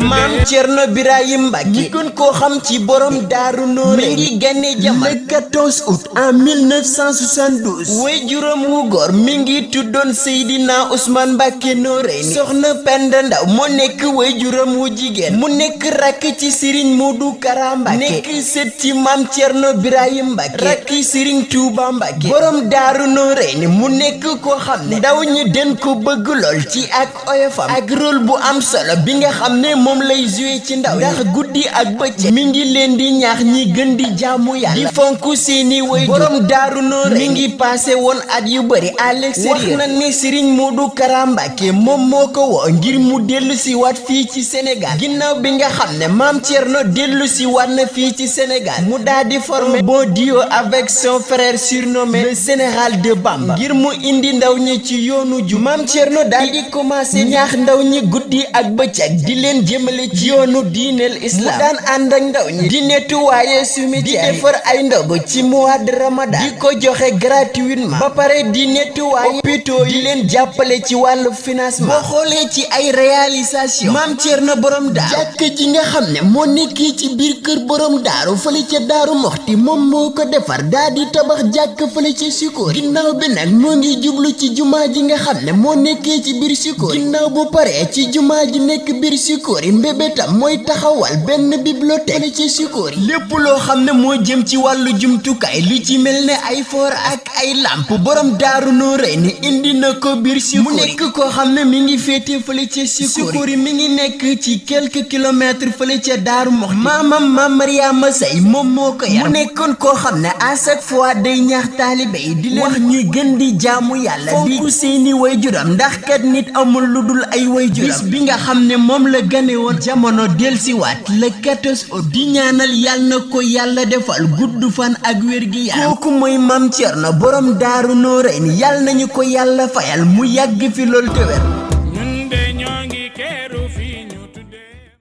maam Cerno Birahim Mbacke ñi gën koo xam ci borom Daaru Nooréyni mi ngi gane jamono le 14 août en 1972 way juróom wu góor mi ngi tuddoon Seydina Ousmane Mbacke Nooréyni soxna Penda Ndaw moo nekk way juróom wu jigéen mu nekk rakk ci Serigne Modou Kara Mbacke nekk sët ci maam Cerno Birahim Mbacke rakk Serigne Touba Mbacke borom Daaru Nooréyni mu nekk koo xam ne ndaw ñi den ko bëgg lool ci ak oyofam ak rôle bu am solo bi nga xam ne moom lay joué ci ndaw ndax guddi ak bëccëg mi ngi leen di ñaax ñi gën di jaamu yàlla di fonk seeni way borom Daaru Nooréyni mi ngi passé woon at yu bëri à l'extérieur wax na ne Serigne Modou Kara Mbacke moom moo ko woo ngir mu dellu si waat fii ci Sénégal ginnaaw bi nga xam ne maam Thierno dellu si waat na fii ci Sénégal mu daal di former bon duo avec son frère surnommé le Général de Bamba ngir mu indi ndaw ñi ci yoonu ju maam Thierno daal di commencé ñaax ndaw ñi guddi ak bëccëg di leen jëmale ci yoonu diineel islam mu daan ànd ak ndaw ñi di nettoyer cimetière di defar ay ndogu ci mois de Ramadan di ko joxe gratuitement ba pare di nettoyer hôpitaux yi di leen jàppale ci wàllu financement boo xoolee ci ay réalisation maam Thierno borom daaru jàkk ji nga xam ne moo nekkee ci biir kër borom daaru fële ca Daaru Moxti moom moo ko defar daa di tabax jàkk fële ca Sikóor ginnaaw bi nag moo ngi jublu ci jumaa ji nga xam ne moo nekkee ci biir Sikóor ginnaaw bu paree ci jumaa ji nekk biir Sikóor yi mbébétam mooy taxawal benn bibliothèque fële ca Sikóor yi lépp loo xam ne moo jëm ci wàllu jumtukaay lu ci mel ne ay foor ak ay lamp borom Daaru Nooréyni indi na ko biir Sikóor mu nekk koo xam ne mi ngi féete fële ca Sikóor yi mi ngi nekk ci quelques kilomètres fële ca Daaru Moxti maamam Maam Mariama Sey moom moo ko yar mu nekkoon koo xam ne à chaque fois day ñaax taalibe yi di leen wax ñuy gën di jaamu yàlla fonk seeni wayjuram ndax kat nit amul lu dul ay wayjuram bis bi nga xam ne moom la gane woon jamono delsiwaat le 14 août di ñaanal yàlla na ko yàlla defal gudd fan ak wér gi yaram kooku mooy maam Thierno borom Daaru Nooréyni yàlla nañu ko yàlla fayal mu yàgg fi lool te wér